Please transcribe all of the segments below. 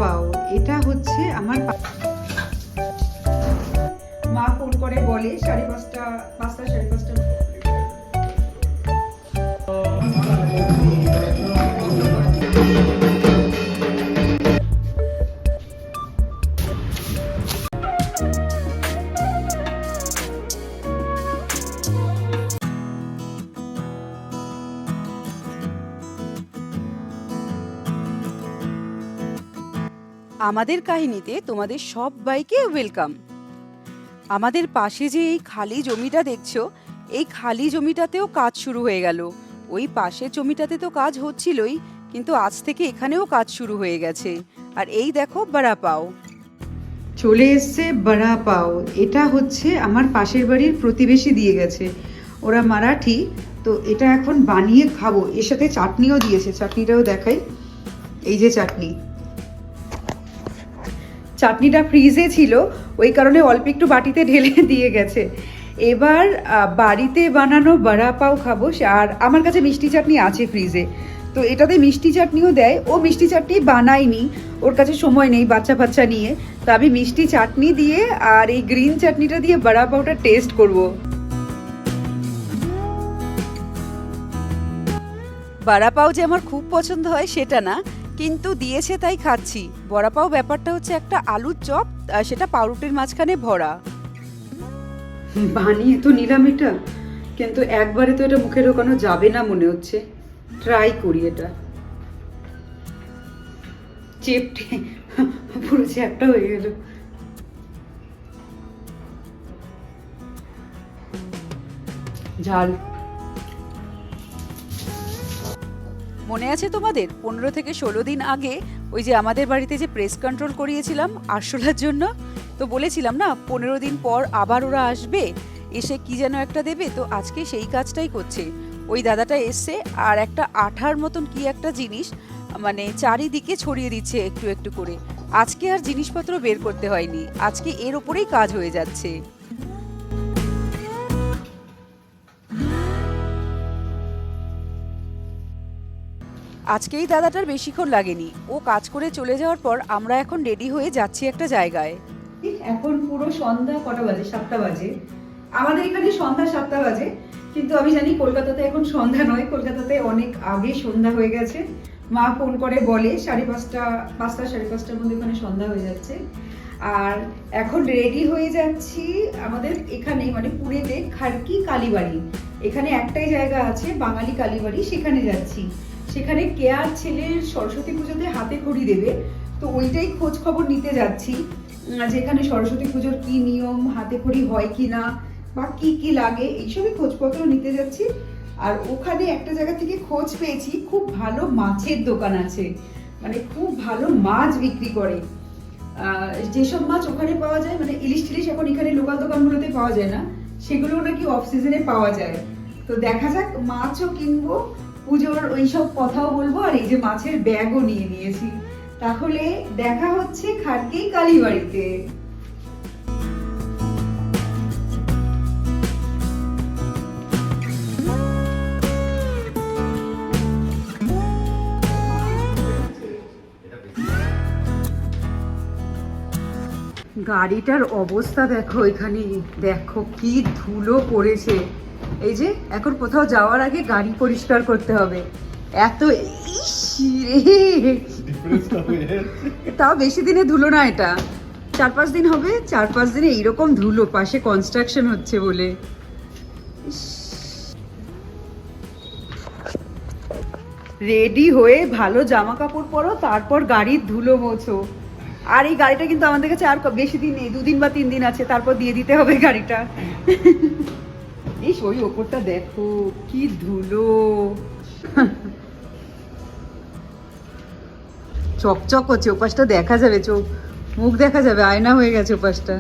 পাও, এটা হচ্ছে আমার মা ফোন করে বলে 5:30 5টা 5:30। আমাদের কাহিনীতে তোমাদের সবাইকে ওয়েলকাম। আমাদের পাশে যে এই খালি জমিটা দেখছো, এই খালি জমিটাতেও কাজ শুরু হয়ে গেল। ওই পাশের জমিটাতে তো কাজ হচ্ছিলই, কিন্তু আজ থেকে এখানেও কাজ শুরু হয়ে গেছে। আর এই দেখো বড়া পাও চলে এসছে বড়া পাও। এটা হচ্ছে আমার পাশের বাড়ির প্রতিবেশী দিয়ে গেছে, ওরা মারাঠি। তো এটা এখন বানিয়ে খাবো, এর সাথে চাটনিও দিয়েছে, চাটনিটাও দেখাই। এই যে চাটনিটা ফ্রিজে ছিল, ওই কারণে অল্প একটু বাটিতে ঢেলে দিয়ে গেছে। এবার বাড়িতে বানানো বড়া পাও খাবো। আর আমার কাছে মিষ্টি চাটনি আছে ফ্রিজে, তো এটাতে মিষ্টি চাটনিও দেয়। ও মিষ্টি চাটনি বানায়নি, ওর কাছে সময় নেই বাচ্চা বাচ্চা নিয়ে। তো আমি মিষ্টি চাটনি দিয়ে আর এই গ্রিন চাটনিটা দিয়ে বড়া পাওটা টেস্ট করব। বড়া পাও যে আমার খুব পছন্দ হয় সেটা না, কিন্তু দিয়েছে তাই খাচ্ছি। বড়া পাও ব্যাপারটা হচ্ছে একটা আলুর চপ, আর সেটা পাউরুটির মাঝখানে ভরা। বানিয়ে তো নিলাম এটা, কিন্তু একবারে তো এটা মুখে ঢোকানো যাবে না মনে হচ্ছে। ট্রাই করি এটা। চেপটে পুরো চ্যাপটা হয়ে গেল। ঝাল। মনে আছে তোমাদের 15 থেকে 16 দিন আগে ওই যে আমাদের বাড়িতে যে প্রেস কন্ট্রোল করিয়েছিলাম আরশোলার জন্য? তো বলেছিলাম না 15 দিন পর আবার ওরা আসবে, এসে কি যেন একটা দেবে। তো আজকে সেই কাজটাই করছে ওই দাদাটা। এসছে আর একটা আঠার মতন কি একটা জিনিস মানে চারিদিকে ছড়িয়ে দিচ্ছে একটু একটু করে। আজকে আর জিনিসপত্র বের করতে হয়নি, আজকে এর ওপরেই কাজ হয়ে যাচ্ছে। আজকে এই দাদাটার বেশিক্ষণ লাগেনি, ও কাজ করে চলে যাওয়ার পর আমরা এখন রেডি হয়ে যাচ্ছি একটা জায়গায়। এখন পুরো সন্ধ্যা কটা বাজে? 7টা বাজে। আমাদের এখানে সন্ধ্যা 7টা বাজে, কিন্তু আমি জানি কলকাতাতে এখন সন্ধ্যা নয়, কলকাতাতে অনেক আগে সন্ধ্যা হয়ে গেছে। মা ফোন করে বলে 5:30 5টা 5:30টার মধ্যে ওখানে সন্ধ্যা হয়ে যাচ্ছে। আর এখন রেডি হয়ে যাচ্ছি আমাদের এখানে, মানে পুরীতে খাড়কি কালীবাড়ি। এখানে একটাই জায়গা আছে বাঙালি কালীবাড়ি, সেখানে যাচ্ছি। সেখানে কেয়ার ছেলের সরস্বতী পুজোতে হাতে খড়ি দেবে, তো ওইটাই খোঁজ খবর নিতে যাচ্ছি। যেখানে সরস্বতী পুজোর কি নিয়ম, হাতে খড়ি হয় কি না, বা কি কি লাগে, এইসবই খোঁজপত্র নিতে যাচ্ছি। আর ওখানে একটা জায়গা থেকে খোঁজ পেয়েছি খুব ভালো মাছের দোকান আছে, মানে খুব ভালো মাছ বিক্রি করে। যেসব মাছ ওখানে পাওয়া যায়, মানে ইলিশ টিলিশ এখন এখানে লোকাল দোকানগুলোতে পাওয়া যায় না, সেগুলো নাকি অফ সিজনে পাওয়া যায়। তো দেখা যাক, মাছও কিনবো, পুজোর ওইসব কথাও বলবো, আর এই যে মাছের ব্যাগও নিয়ে নিয়েছি। তাহলে দেখা হচ্ছে খাড়কি কালীবাড়িতে। গাড়িটার অবস্থা দেখো, এখানে দেখো কি ধুলো পড়েছে। এই যে এখন কোথাও যাওয়ার আগে গাড়ি পরিষ্কার করতে হবে, এত ইস রে। তাও বেশি দিনে ধুলো না, এটা 4-5 দিন হবে। 4-5 দিনে এইরকম ধুলো, পাশে কনস্ট্রাকশন হচ্ছে বলে। রেডি হয়ে ভালো জামা কাপড় পরো, তারপর গাড়ির ধুলো মোছো। আর এই গাড়িটা কিন্তু আমাদের কাছে আর বেশি দিন নেই, 2 দিন বা 3 দিন আছে, তারপর দিয়ে দিতে হবে গাড়িটা। এই ওই ওপরটা দেখো কি ধুলো, চকচক করছে। ওপাশটা দেখা যাবে, চোখ মুখ দেখা যাবে, আয়না হয়ে গেছে ওপাশটা।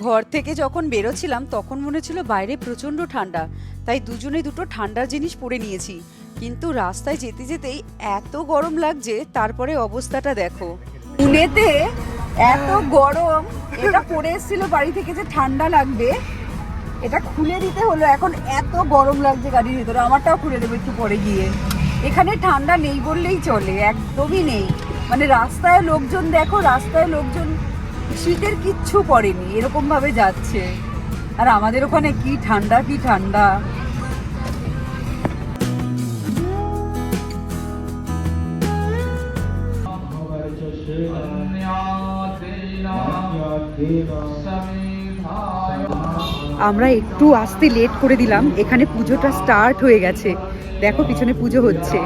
ঘর থেকে যখন বেরোচ্ছিলাম তখন মনে ছিল বাইরে প্রচণ্ড ঠান্ডা, তাই দুজনে দুটো ঠান্ডার জিনিস পরে নিয়েছি। কিন্তু রাস্তায় যেতে যেতেই এত গরম লাগছে, তারপরে অবস্থাটা দেখো। পুনেতে এত গরম, এটা পরে এসেছিল বাড়ি থেকে যে ঠান্ডা লাগবে, এটা খুলে দিতে হলো। এখন এত গরম লাগছে গাড়ির ভিতরে, আমারটাও খুলে দেবো একটু পরে গিয়ে। এখানে ঠান্ডা নেই বললেই চলে, একদমই নেই। মানে রাস্তায় লোকজন দেখো, রাস্তায় লোকজন শীতের কিচ্ছু পরেনি, এরকম ভাবে যাচ্ছে। আর আমাদের ওখানে কি ঠান্ডা, কি ঠান্ডা। আমরা একটু আসতে লেট করে দিলাম, এখানে পুজোটা স্টার্ট হয়ে গেছে। দেখো পিছনে পুজো হচ্ছে।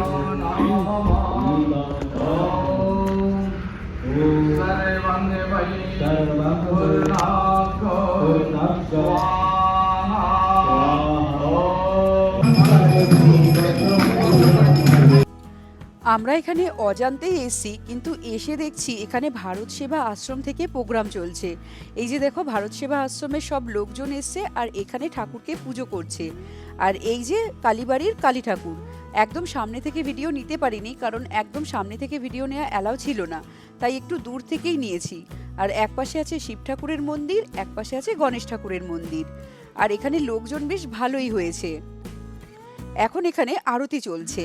আমরা এখানে অজান্তেই এসেছি, কিন্তু এসে দেখছি এখানে ভারত সেবা আশ্রম থেকে প্রোগ্রাম চলছে। এই যে দেখো, ভারত সেবা আশ্রমের সব লোকজন এসছে আর এখানে ঠাকুরকে পুজো করছে। আর এই যে কালীবাড়ির কালী ঠাকুর, একদম সামনে থেকে ভিডিও নিতে পারিনি, কারণ একদম সামনে থেকে ভিডিও নেওয়া অ্যালাউ ছিল না, তাই একটু দূর থেকেই নিয়েছি। আর এক পাশে আছে শিব ঠাকুরের মন্দির, এক পাশে আছে গণেশ ঠাকুরের মন্দির। আর এখানে লোকজন বেশ ভালোই হয়েছে। এখন এখানে আরতি চলছে।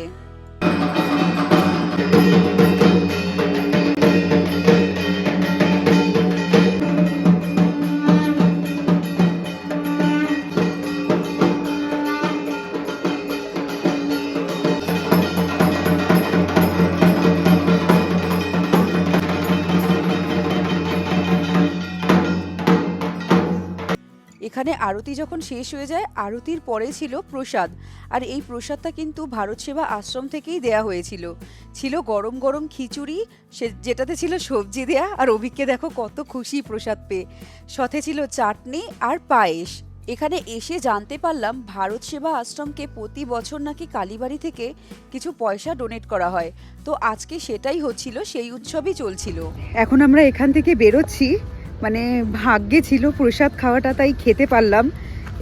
এখানে আরতি যখন শেষ হয়ে যায়, আরতির পরে ছিল প্রসাদ। আর এই প্রসাদটা কিন্তু ভারত সেবা আশ্রম থেকেই দেয়া হয়েছিল। ছিল গরম গরম খিচুড়ি, যেটাতে ছিল সবজি দেয়া। আর অভিককে দেখো কত খুশি প্রসাদ পেয়ে। সাথে ছিল চাটনি আর পায়েস। এখানে এসে জানতে পারলাম ভারত সেবা আশ্রমকে প্রতি বছর নাকি কালীবাড়ি থেকে কিছু পয়সা ডোনেট করা হয়। তো আজকে সেটাই হচ্ছিল, সেই উৎসবই চলছিল। এখন আমরা এখান থেকে বেরোচ্ছি। মানে ভাগ্যে ছিল প্রসাদ খাওয়াটা, তাই খেতে পারলাম।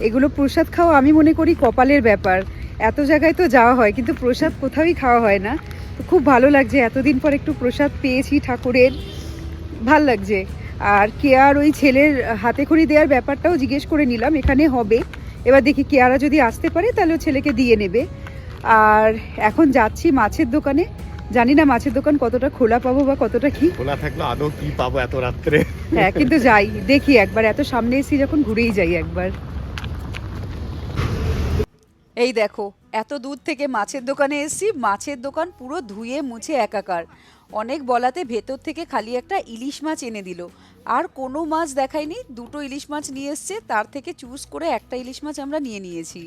এগুলো প্রসাদ খাওয়া আমি মনে করি কপালের ব্যাপার। এত জায়গায় তো যাওয়া হয়, কিন্তু প্রসাদ কোথাওই খাওয়া হয় না। তো খুব ভালো লাগছে, এতদিন পর একটু প্রসাদ পেয়েছি ঠাকুরের, ভাল লাগছে। আর কেয়ার ওই ছেলের হাতে খড়ি দেওয়ার ব্যাপারটাও জিজ্ঞেস করে নিলাম, এখানে হবে। এবার দেখি কেয়ারা যদি আসতে পারে তাহলে ও ছেলেকে দিয়ে নেবে। আর এখন যাচ্ছি মাছের দোকানে। জানি না মাছের দোকান কতটা খোলা পাবো বা কতটা কি খোলা থাকলো আদৌ কি পাবো এত রাত্রে। হ্যাঁ, কিন্তু যাই, দেখি একবার, এত সামনে এসেছি যখন ঘুরেই যাই একবার। এই দেখো, এত দূর থেকে মাছের দোকানে এসেছি, মাছের দোকান পুরো ধুয়ে মুছে একাকার। অনেক বলাতে ভেতর থেকে খালি একটা ইলিশ মাছ এনে দিল, আর কোনো মাছ দেখায়নি। দুটো ইলিশ মাছ নিয়ে এসছে, তার থেকে চুজ করে একটা ইলিশ মাছ আমরা নিয়ে নিয়েছি।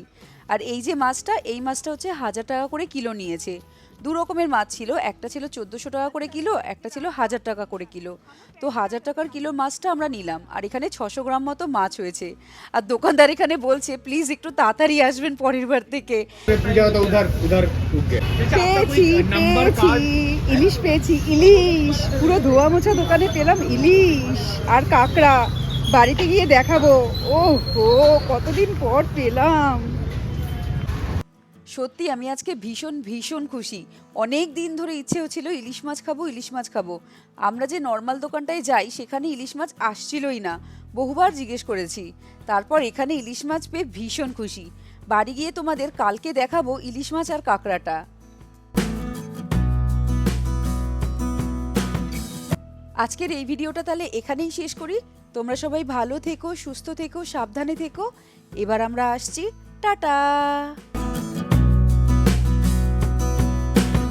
আর এই যে মাছটা, এই মাছটা হচ্ছে 1000 টাকা করে কিলো নিয়েছে। দু রকমের মাছ ছিল, একটা ছিল 1400 টাকা করে কিলো, একটা ছিল 1000 টাকা করে কিলো। তো 1000 টাকার কিলো মাছটা আমরা নিলাম। আর এখানে 600 গ্রাম মতো মাছ হয়েছে। আর দোকানদার এখানে বলছে প্লিজ একটু তাড়াতাড়ি আসবেন পরের বার থেকে। পেয়েছি ইলিশ, পেয়েছি ইলিশ, পুরো ধোয়া মোছা দোকানে পেলাম ইলিশ আর কাঁকড়া। বাড়িতে গিয়ে দেখাবো। ও হো, কতদিন পর পেলাম। সত্যি আমি আজকে ভীষণ ভীষণ খুশি। অনেক দিন ধরে ইচ্ছে হচ্ছিল ইলিশ মাছ খাবো, ইলিশ মাছ খাবো। আমরা যে নর্মাল দোকানটায় যাই সেখানে ইলিশ মাছ আসছিলই না, বহুবার জিজ্ঞেস করেছি। তারপর এখানে ইলিশ মাছ পেয়ে ভীষণ খুশি। বাড়ি গিয়ে তোমাদের কালকে দেখাবো ইলিশ মাছ আর কাঁকড়াটা। আজকের এই ভিডিওটা তাহলে এখানেই শেষ করি। তোমরা সবাই ভালো থেকো, সুস্থ থেকো, সাবধানে থেকো। এবার আমরা আসছি, টাটা।